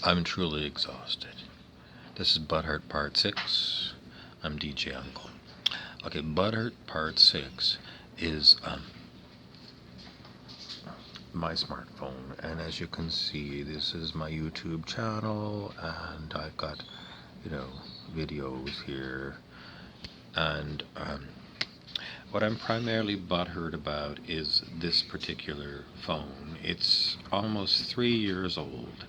I'm truly exhausted. This is Butthurt Part 6. I'm DJ Uncle. Okay, Butthurt Part 6 is my smartphone, and as you can see, this is my YouTube channel, and I've got, videos here, and what I'm primarily butthurt about is this particular phone. It's almost 3 years old.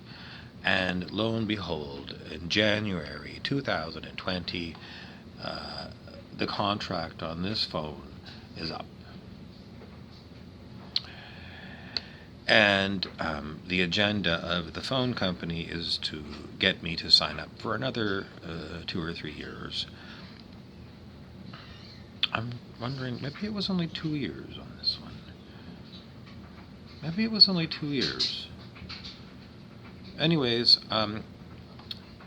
And lo and behold, in January 2020, the contract on this phone is up. And the agenda of the phone company is to get me to sign up for another 2 or 3 years. I'm wondering, maybe it was only 2 years on this one. Maybe it was only 2 years. Anyways,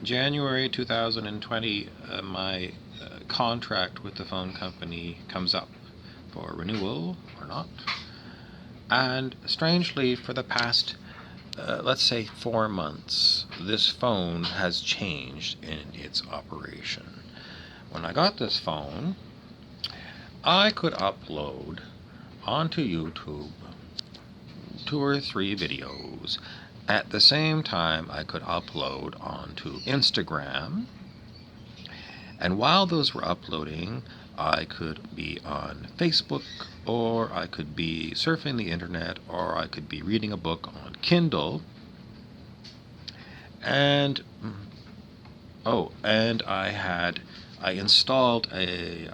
January 2020, my contract with the phone company comes up for renewal or not. And strangely, for the past, let's say 4 months, this phone has changed in its operation. When I got this phone, I could upload onto YouTube 2 or 3 videos. At the same time, I could upload onto Instagram, and while those were uploading, I could be on Facebook, or I could be surfing the internet, or I could be reading a book on Kindle, and I installed a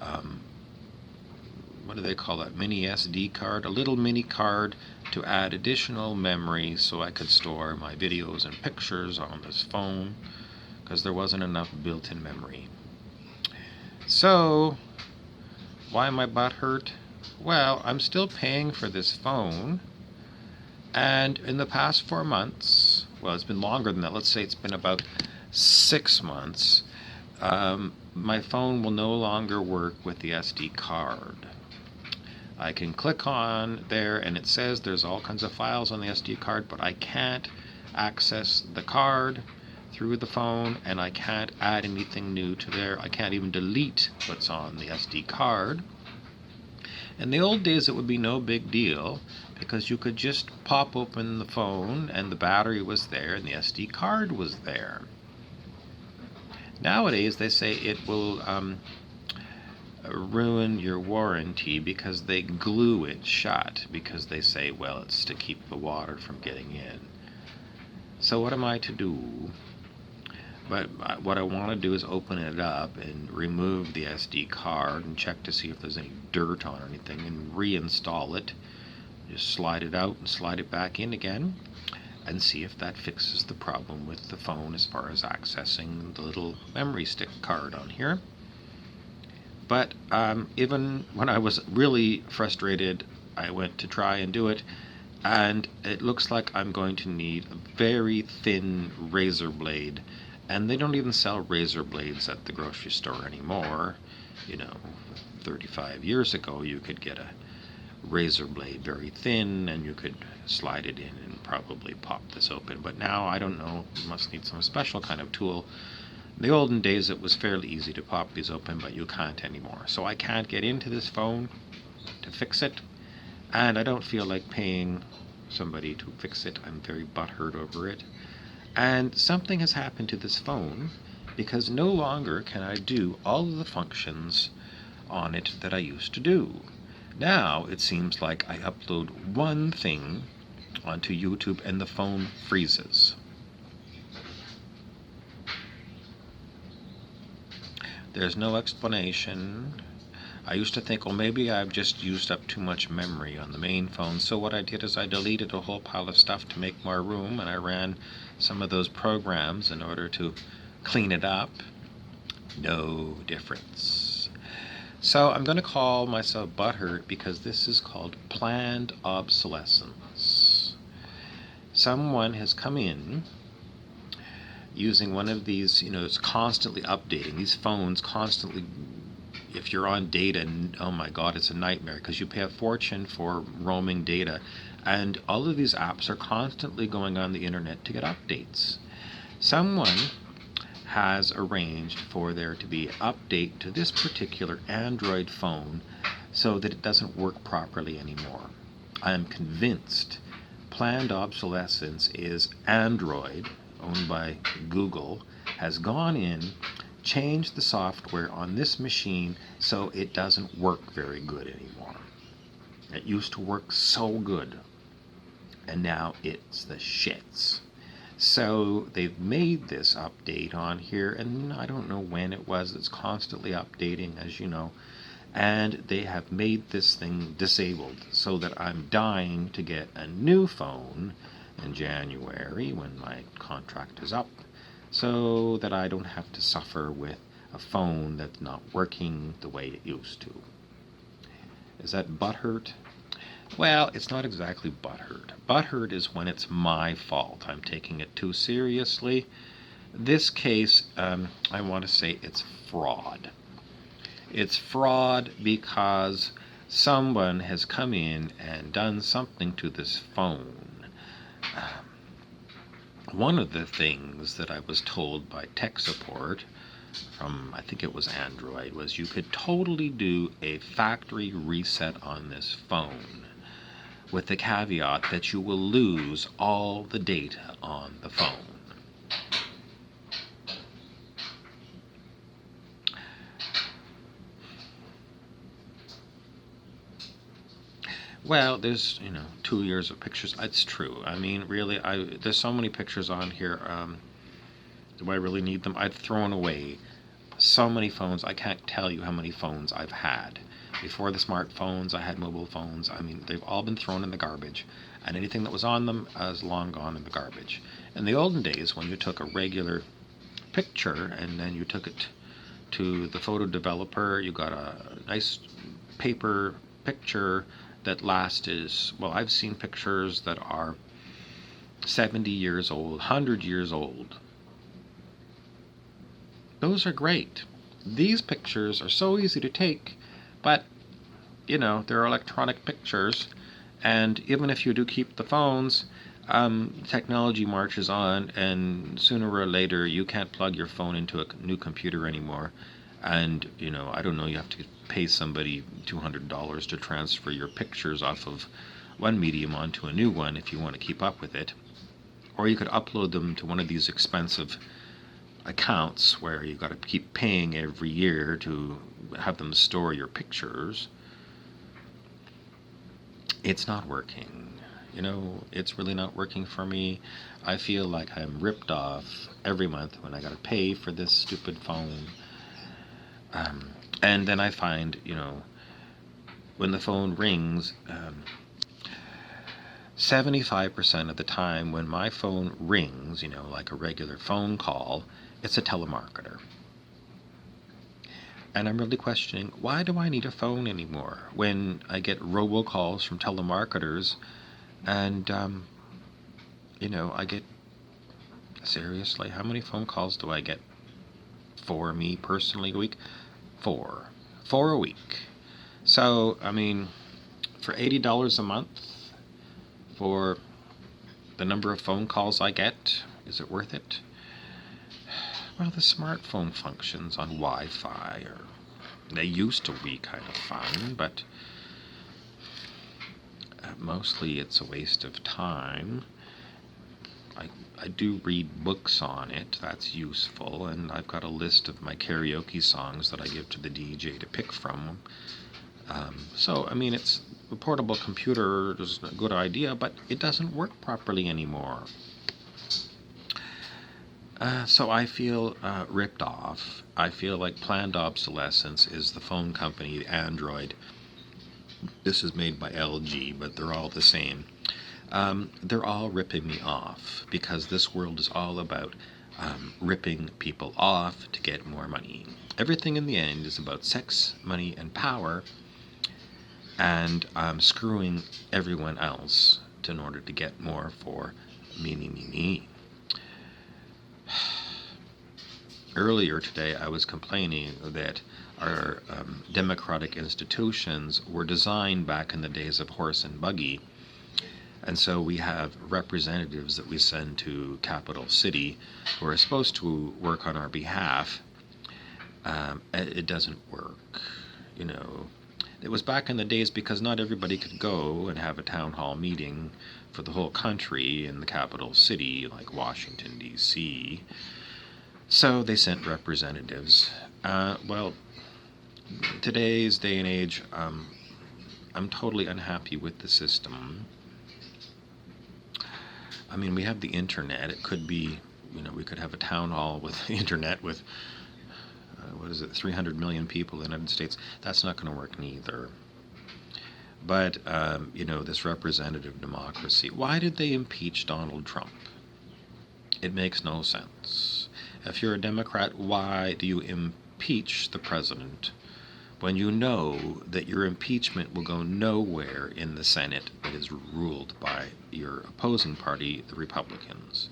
what do they call that, mini SD card, a little mini card to add additional memory so I could store my videos and pictures on this phone, because there wasn't enough built-in memory. So, why am I butthurt? Well, I'm still paying for this phone, and in the past 4 months, well, it's been longer than that, let's say it's been about 6 months, my phone will no longer work with the SD card. I can click on there and it says there's all kinds of files on the SD card, but I can't access the card through the phone, and I can't add anything new to there. I can't even delete what's on the SD card. In the old days, it would be no big deal because you could just pop open the phone and the battery was there and the SD card was there. Nowadays, they say it will ruin your warranty because they glue it shut, because they say, well, it's to keep the water from getting in. So what am I to do? But what I want to do is open it up and remove the SD card and check to see if there's any dirt on anything and reinstall it. Just slide it out and slide it back in again and see if that fixes the problem with the phone as far as accessing the little memory stick card on here. But even when I was really frustrated, I went to try and do it, and it looks like I'm going to need a very thin razor blade, and they don't even sell razor blades at the grocery store anymore. 35 years ago you could get a razor blade very thin, and you could slide it in and probably pop this open, but now I don't know, you must need some special kind of tool. In the olden days, it was fairly easy to pop these open, but you can't anymore. So I can't get into this phone to fix it, and I don't feel like paying somebody to fix it. I'm very butthurt over it. And something has happened to this phone, because no longer can I do all of the functions on it that I used to do. Now it seems like I upload one thing onto YouTube and the phone freezes. There's no explanation. I used to think, well, maybe I've just used up too much memory on the main phone. So what I did is I deleted a whole pile of stuff to make more room, and I ran some of those programs in order to clean it up. No difference. So I'm going to call myself butthurt because this is called planned obsolescence. Someone has come in using one of these, it's constantly updating. These phones constantly, if you're on data, oh my God, it's a nightmare because you pay a fortune for roaming data. And all of these apps are constantly going on the internet to get updates. Someone has arranged for there to be an update to this particular Android phone so that it doesn't work properly anymore. I am convinced planned obsolescence is Android, owned by Google, has gone in, changed the software on this machine so it doesn't work very good anymore. It used to work so good, and now it's the shits. So they've made this update on here, and I don't know when it was. It's constantly updating, as you know. And they have made this thing disabled so that I'm dying to get a new phone in January when my contract is up, so that I don't have to suffer with a phone that's not working the way it used to. Is that butthurt? Well, it's not exactly butthurt. Butthurt is when it's my fault. I'm taking it too seriously. This case, I want to say it's fraud. It's fraud because someone has come in and done something to this phone. One of the things that I was told by tech support from, I think it was Android, was you could totally do a factory reset on this phone, with the caveat that you will lose all the data on the phone. Well, there's 2 years of pictures. It's true. I mean, really, there's so many pictures on here. Do I really need them? I've thrown away so many phones. I can't tell you how many phones I've had. Before the smartphones, I had mobile phones. I mean, they've all been thrown in the garbage, and anything that was on them is long gone in the garbage. In the olden days, when you took a regular picture and then you took it to the photo developer, you got a nice paper picture that lasted, well, I've seen pictures that are 70 years old, 100 years old. Those are great. These pictures are so easy to take, but they're electronic pictures, and even if you do keep the phones, technology marches on, and sooner or later you can't plug your phone into a new computer anymore, and I don't know, you have to pay somebody $200 to transfer your pictures off of one medium onto a new one if you want to keep up with it, or you could upload them to one of these expensive accounts where you got to keep paying every year to have them store your pictures. It's not working. It's really not working for me. I feel like I'm ripped off every month when I got to pay for this stupid phone. And then I find, when the phone rings, 75% of the time when my phone rings, like a regular phone call, it's a telemarketer. And I'm really questioning, why do I need a phone anymore when I get robocalls from telemarketers and, I get, seriously, how many phone calls do I get for me personally a week? 4 a week. So, I mean, for $80 a month for the number of phone calls I get, is it worth it? Well, the smartphone functions on Wi-Fi, they used to be kind of fun, but mostly it's a waste of time. I do read books on it, that's useful, and I've got a list of my karaoke songs that I give to the DJ to pick from. So, I mean, it's a portable computer is a good idea, but it doesn't work properly anymore. So I feel ripped off. I feel like planned obsolescence is the phone company, Android. This is made by LG, but they're all the same. They're all ripping me off because this world is all about ripping people off to get more money. Everything in the end is about sex, money, and power, and screwing everyone else in order to get more for me. Earlier today, I was complaining that our democratic institutions were designed back in the days of horse and buggy, And so we have representatives that we send to capital city who are supposed to work on our behalf. It doesn't work, you know. It was back in the days because not everybody could go and have a town hall meeting for the whole country in the capital city like Washington, D.C. So they sent representatives. Well, today's day and age, I'm totally unhappy with the system. I mean, we have the internet. It could be, we could have a town hall with the internet with, 300 million people in the United States. That's not going to work neither. But, this representative democracy, why did they impeach Donald Trump? It makes no sense. If you're a Democrat, why do you impeach the president when you know that your impeachment will go nowhere in the Senate that is ruled by your opposing party, the Republicans?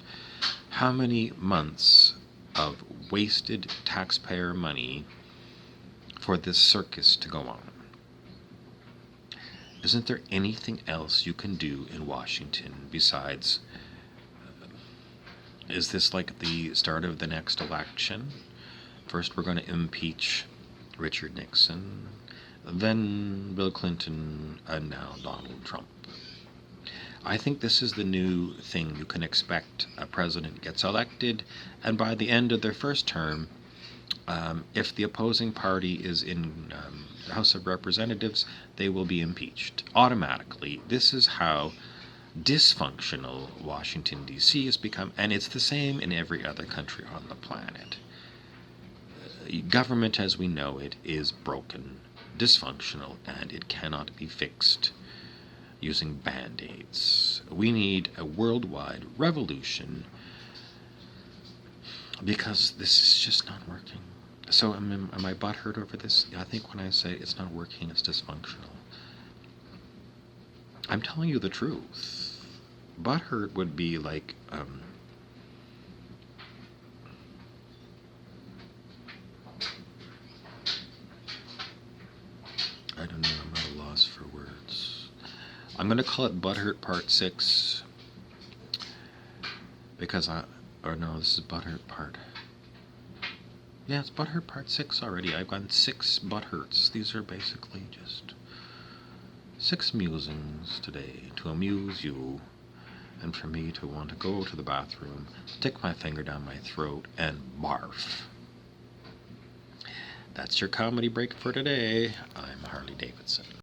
How many months of wasted taxpayer money for this circus to go on? Isn't there anything else you can do in Washington besides, is this like the start of the next election? First we're going to impeach Richard Nixon, then Bill Clinton, and now Donald Trump. I think this is the new thing you can expect. A president gets elected, and by the end of their first term, if the opposing party is in the House of Representatives, they will be impeached automatically. This is how dysfunctional Washington, D.C. has become, and it's the same in every other country on the planet. Government as we know it is broken, dysfunctional, and it cannot be fixed using band-aids. We need a worldwide revolution because this is just not working. So am I butthurt over this? I think when I say it's not working, it's dysfunctional. I'm telling you the truth. Butthurt would be like, I don't know, I'm at a loss for words. I'm going to call it Butthurt Part 6, because this is Butthurt Part. Yeah, it's Butthurt Part 6 already. I've gone 6 Butthurts. These are basically just 6 musings today to amuse you, and for me to want to go to the bathroom, stick my finger down my throat, and barf. That's your comedy break for today. I'm Harley Davidson.